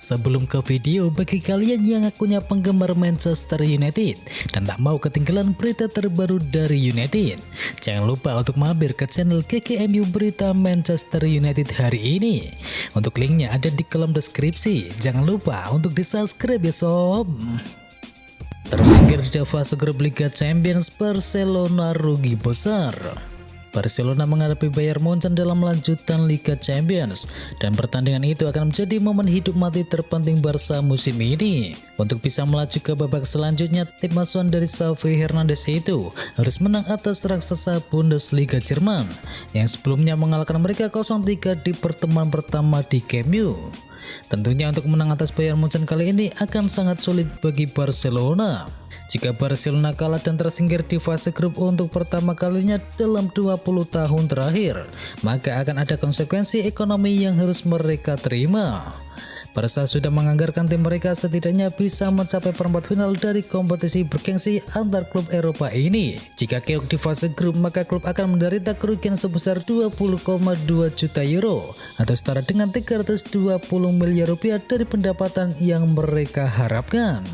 Sebelum ke video, bagi kalian yang akunnya penggemar Manchester United dan tak mau ketinggalan berita terbaru dari United, jangan lupa untuk mampir ke channel KKMU Berita Manchester United hari ini. Untuk linknya ada di kolom deskripsi. Jangan lupa untuk di-subscribe ya sob. Tersingkir di fase grup Liga Champions, Barcelona rugi besar. Barcelona menghadapi Bayern Munchen dalam lanjutan Liga Champions, dan pertandingan itu akan menjadi momen hidup mati terpenting Barca musim ini. Untuk bisa melaju ke babak selanjutnya, tim asuhan dari Xavi Hernandez itu harus menang atas raksasa Bundesliga Jerman yang sebelumnya mengalahkan mereka 0-3 di pertemuan pertama di Camp Nou. Tentunya untuk menang atas Bayern Munchen kali ini akan sangat sulit bagi Barcelona. Jika Barcelona kalah dan tersingkir di fase grup untuk pertama kalinya dalam 20 tahun terakhir, maka akan ada konsekuensi ekonomi yang harus mereka terima. Barca sudah menganggarkan tim mereka setidaknya bisa mencapai perempat final dari kompetisi bergengsi antar klub Eropa ini. Jika keok di fase grup, maka klub akan menderita kerugian sebesar 20,2 juta euro atau setara dengan 320 miliar rupiah dari pendapatan yang mereka harapkan.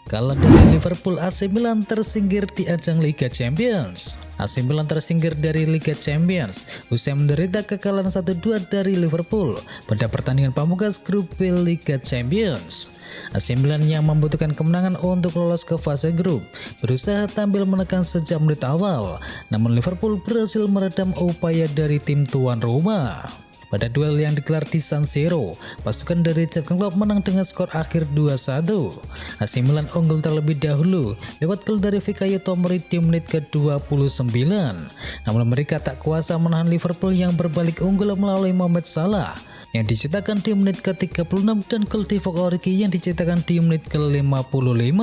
Kalah dari Liverpool, AC Milan tersingkir di ajang Liga Champions. AC Milan tersingkir dari Liga Champions usai menderita kekalahan 1-2 dari Liverpool pada pertandingan pamungkas grup B Liga Champions. AC Milan yang membutuhkan kemenangan untuk lolos ke fase grup berusaha tampil menekan sejak menit awal, namun Liverpool berhasil meredam upaya dari tim tuan rumah. Pada duel yang digelar di San Siro, pasukan dari Jurgen Klopp menang dengan skor akhir 2-1. AC Milan unggul terlebih dahulu lewat gol dari Fikayo Tomori di menit ke-29. Namun mereka tak kuasa menahan Liverpool yang berbalik unggul melalui Mohamed Salah yang dicetakkan di menit ke-36 dan gol Divock Origi yang dicetakkan di menit ke-55.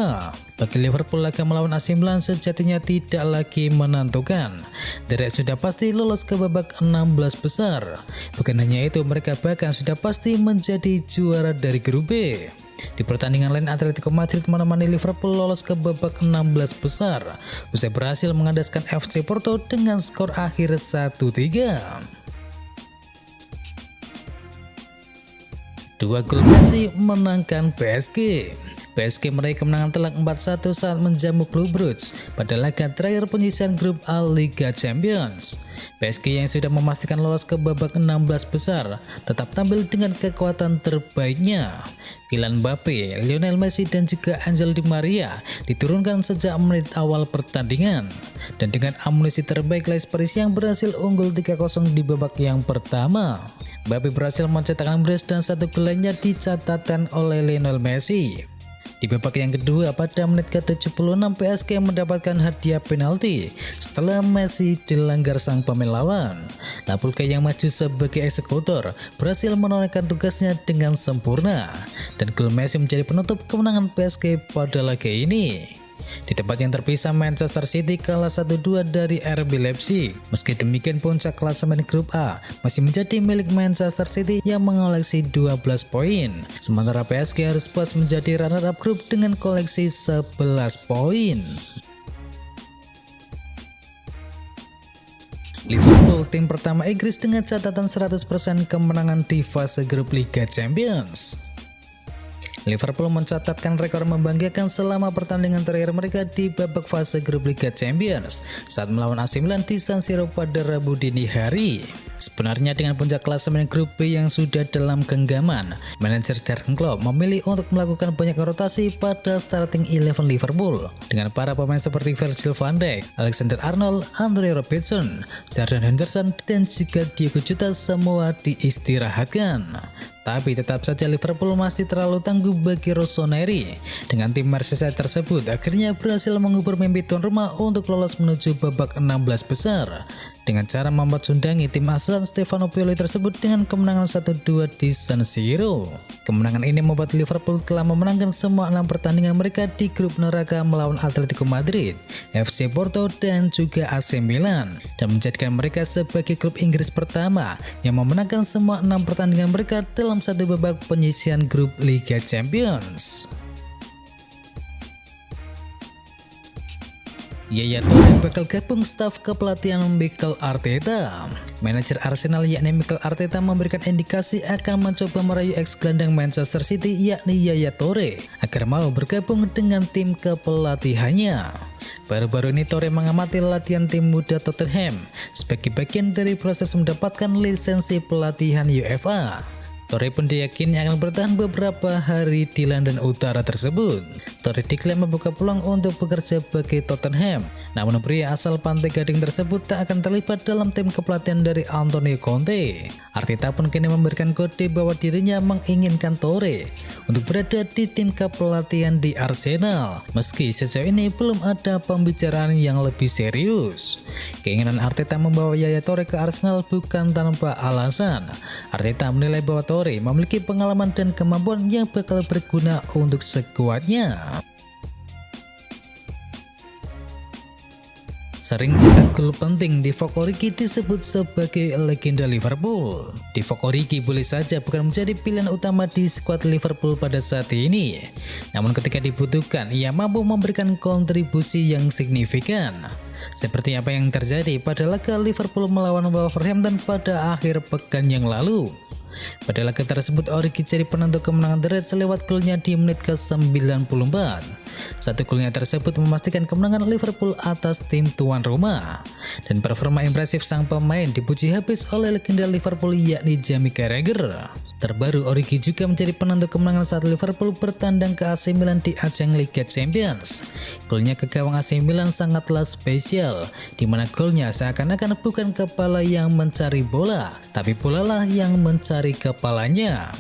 Bagi Liverpool, laga melawan AC Milan sejatinya tidak lagi menentukan. Derek sudah pasti lolos ke babak 16 besar. Bukan hanya itu, mereka bahkan sudah pasti menjadi juara dari grup B. Di pertandingan lain, Atletico Madrid menemani Liverpool lolos ke babak 16 besar usai berhasil mengandaskan FC Porto dengan skor akhir 1-3. Dua gol Messi menangkan PSG. PSG meraih kemenangan telak 4-1 saat menjamu Club Brugge pada laga terakhir penyisihan grup A Liga Champions. PSG yang sudah memastikan lolos ke babak 16 besar tetap tampil dengan kekuatan terbaiknya. Kylian Mbappe, Lionel Messi dan juga Angel Di Maria diturunkan sejak menit awal pertandingan. Dan dengan amunisi terbaik, Les Paris yang berhasil unggul 3-0 di babak yang pertama. Mbappe berhasil mencetakkan brace dan satu gol lainnya dicatatkan oleh Lionel Messi. Di babak yang kedua, pada menit ke-76 PSG mendapatkan hadiah penalti setelah Messi dilanggar sang pemain lawan. Napolka yang maju sebagai eksekutor berhasil menunaikan tugasnya dengan sempurna, dan gol Messi menjadi penutup kemenangan PSG pada laga ini. Di tempat yang terpisah, Manchester City kalah 1-2 dari RB Leipzig. Meski demikian, puncak klasemen grup A masih menjadi milik Manchester City yang mengoleksi 12 poin. Sementara PSG harus puas menjadi runner-up grup dengan koleksi 11 poin. Liverpool, tim pertama Inggris dengan catatan 100% kemenangan di fase grup Liga Champions. Liverpool mencatatkan rekor membanggakan selama pertandingan terakhir mereka di babak fase grup Liga Champions saat melawan AC Milan di San Siro pada Rabu dini hari. Sebenarnya dengan puncak klasemen grup B yang sudah dalam genggaman, manajer Jurgen Klopp memilih untuk melakukan banyak rotasi pada starting 11 Liverpool dengan para pemain seperti Virgil van Dijk, Alexander Arnold, Andre Robertson, Jordan Henderson dan juga Diogo Jota semua diistirahatkan. Tapi tetap saja Liverpool masih terlalu tangguh bagi Rossoneri. Dengan tim Merseyside tersebut akhirnya berhasil mengubur mimpi tuan rumah untuk lolos menuju babak 16 besar dengan cara membuat sundangi tim asuhan Stefano Pioli tersebut dengan kemenangan 1-2 di San Siro. Kemenangan ini membuat Liverpool telah memenangkan semua 6 pertandingan mereka di grup neraka melawan Atletico Madrid, FC Porto dan juga AC Milan, dan menjadikan mereka sebagai klub Inggris pertama yang memenangkan semua 6 pertandingan mereka dalam satu babak penyisihan grup Liga Champions. Yaya Toure bakal gabung staf kepelatihan Mikel Arteta. Manajer Arsenal yakni Mikel Arteta memberikan indikasi akan mencoba merayu ex-gelandang Manchester City yakni Yaya Toure agar mau bergabung dengan tim kepelatihannya. Baru-baru ini Toure mengamati latihan tim muda Tottenham sebagai bagian dari proses mendapatkan lisensi pelatihan UEFA. Toure pun diyakini akan bertahan beberapa hari di London Utara tersebut. Toure diklaim membuka peluang untuk bekerja bagi Tottenham, namun pria asal Pantai Gading tersebut tak akan terlibat dalam tim kepelatihan dari Antonio Conte. Arteta pun kini memberikan kode bahwa dirinya menginginkan Toure untuk berada di tim kepelatihan di Arsenal, meski sejauh ini belum ada pembicaraan yang lebih serius. Keinginan Arteta membawa Yaya Toure ke Arsenal bukan tanpa alasan. Arteta menilai bahwa Toure memiliki pengalaman dan kemampuan yang bakal berguna untuk skuadnya. Sering cetak gol penting, Divock Origi disebut sebagai legenda Liverpool. Divock Origi boleh saja bukan menjadi pilihan utama di skuad Liverpool pada saat ini, namun ketika dibutuhkan ia mampu memberikan kontribusi yang signifikan. Seperti apa yang terjadi pada laga Liverpool melawan Wolverhampton pada akhir pekan yang lalu. Pada laga tersebut Origi jadi penentu kemenangan The Reds lewat golnya di menit ke-94. Satu golnya tersebut memastikan kemenangan Liverpool atas tim tuan rumah. Dan performa impresif sang pemain dipuji habis oleh legenda Liverpool yakni Jamie Carragher. Terbaru Origi juga menjadi penentu kemenangan saat Liverpool bertandang ke AC Milan di ajang Liga Champions. Golnya ke gawang AC Milan sangatlah spesial, di mana golnya seakan-akan bukan kepala yang mencari bola, tapi bola lah yang mencari kepalanya.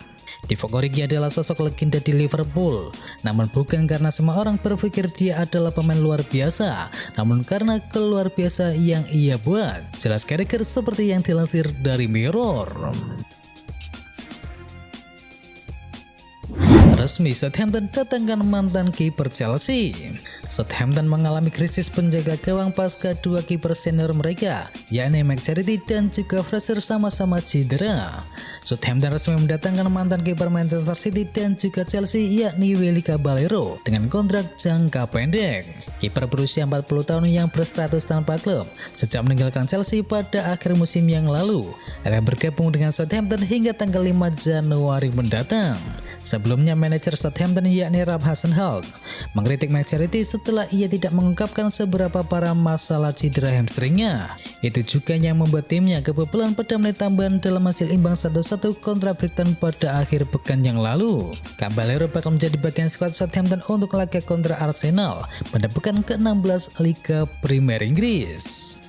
Divock Origi adalah sosok legenda di Liverpool, namun bukan karena semua orang berpikir dia adalah pemain luar biasa, namun karena keluar biasa yang ia buat. Jelas Carragher seperti yang dilansir dari Mirror. Resmi Southampton datangkan mantan kiper Chelsea. Southampton mengalami krisis penjaga gawang pasca dua kiper senior mereka, yakni McCarthy dan juga Fraser sama-sama cedera. Southampton resmi mendatangkan mantan kiper Manchester City dan juga Chelsea yakni Willy Caballero dengan kontrak jangka pendek. Kiper berusia 40 tahun yang berstatus tanpa klub sejak meninggalkan Chelsea pada akhir musim yang lalu akan bergabung dengan Southampton hingga tanggal 5 Januari mendatang. Sebelumnya manajer Southampton yakni Ralph Hasenhüttl mengkritik McCarthy setelah ia tidak mengungkapkan seberapa parah masalah cedera hamstringnya. Itu juga yang membuat timnya kebobolan pada menit tambahan dalam hasil imbang 1-1 kontra Brighton pada akhir pekan yang lalu. Caballero bakal menjadi bagian skuad Southampton untuk laga kontra Arsenal pada pekan ke-16 Liga Premier Inggris.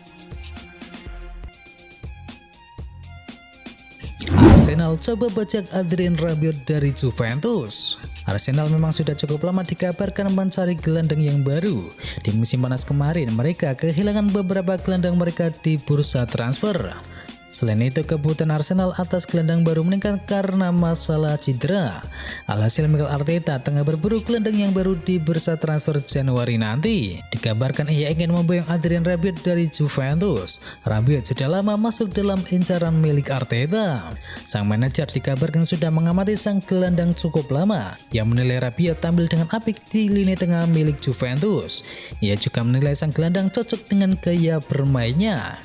Arsenal coba bajak Adrien Rabiot dari Juventus. Arsenal memang sudah cukup lama dikabarkan mencari gelandang yang baru. Di musim panas kemarin, mereka kehilangan beberapa gelandang mereka di bursa transfer. Selain itu, kebutuhan Arsenal atas gelandang baru meningkat karena masalah cedera. Alhasil Mikel Arteta tengah berburu gelandang yang baru di bursa transfer Januari nanti. Dikabarkan ia ingin memboyong Adrien Rabiot dari Juventus. Rabiot sudah lama masuk dalam incaran milik Arteta. Sang manajer dikabarkan sudah mengamati sang gelandang cukup lama, yang menilai Rabiot tampil dengan apik di lini tengah milik Juventus. Ia juga menilai sang gelandang cocok dengan gaya bermainnya.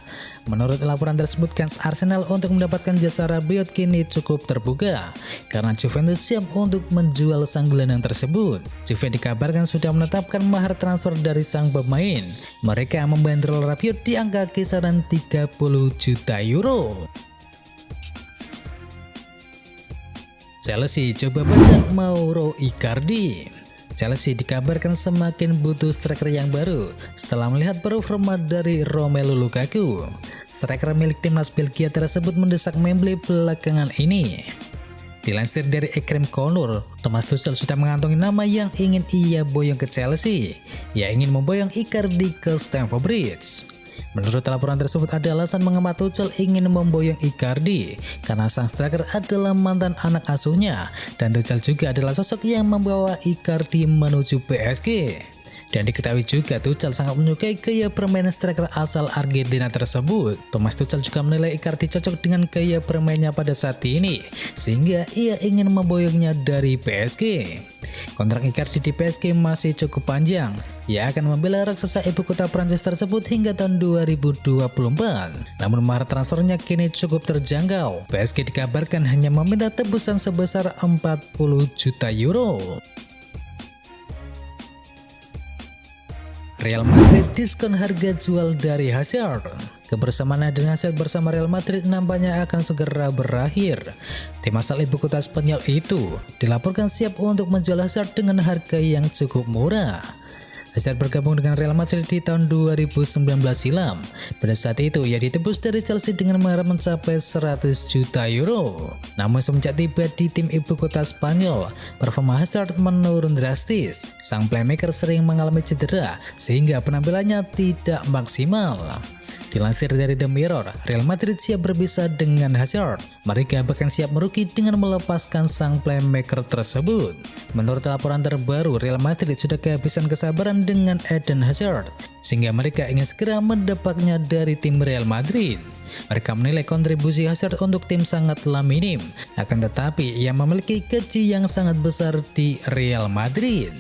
Menurut laporan tersebut, kans Arsenal untuk mendapatkan jasa Rabiot kini cukup terbuka karena Juventus siap untuk menjual sang gelandang tersebut. Juve dikabarkan sudah menetapkan mahar transfer dari sang pemain. Mereka membandrol Rabiot di angka kisaran 30 juta euro. Chelsea coba bajak Mauro Icardi. Chelsea dikabarkan semakin butuh striker yang baru setelah melihat performa dari Romelu Lukaku. Striker milik timnas Belgia tersebut mendesak Wembley belakangan ini. Dilansir dari Ekrem Konur, Thomas Tuchel sudah mengantongi nama yang ingin ia boyong ke Chelsea. Ia ingin memboyong Icardi ke Stamford Bridge. Menurut laporan tersebut, ada alasan mengapa Tuchel ingin memboyong Icardi karena sang striker adalah mantan anak asuhnya dan Tuchel juga adalah sosok yang membawa Icardi menuju PSG. Dan diketahui juga Tuchel sangat menyukai gaya permainan striker asal Argentina tersebut. Thomas Tuchel juga menilai Icardi cocok dengan gaya bermainnya pada saat ini, sehingga ia ingin memboyongnya dari PSG. Kontrak Icardi di PSG masih cukup panjang. Ia akan membela raksasa ibu kota Prancis tersebut hingga tahun 2024. Namun mahar transfernya kini cukup terjangkau. PSG dikabarkan hanya meminta tebusan sebesar 40 juta euro. Real Madrid diskon harga jual dari Hazard. Kebersamaan Eden Hazard bersama Real Madrid nampaknya akan segera berakhir. Tim asal ibu kota Spanyol itu dilaporkan siap untuk menjual Hazard dengan harga yang cukup murah. Hazard bergabung dengan Real Madrid di tahun 2019 silam. Pada saat itu ia ditebus dari Chelsea dengan mahar mencapai 100 juta euro. Namun semenjak tiba di tim ibu kota Spanyol, performa Hazard menurun drastis. Sang playmaker sering mengalami cedera sehingga penampilannya tidak maksimal. Dilansir dari The Mirror, Real Madrid siap berpisah dengan Hazard. Mereka bahkan siap merugi dengan melepaskan sang playmaker tersebut. Menurut laporan terbaru, Real Madrid sudah kehabisan kesabaran dengan Eden Hazard, sehingga mereka ingin segera mendapatnya dari tim Real Madrid. Mereka menilai kontribusi Hazard untuk tim sangatlah minim, akan tetapi ia memiliki gaji yang sangat besar di Real Madrid.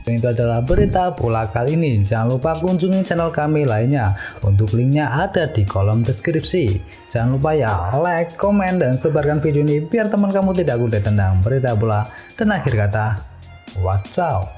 Itu adalah berita bola kali ini. Jangan lupa kunjungi channel kami lainnya. Untuk linknya ada di kolom deskripsi. Jangan lupa ya like, komen, dan sebarkan video ini biar teman kamu tidak gundul tentang berita bola. Dan akhir kata, watch out.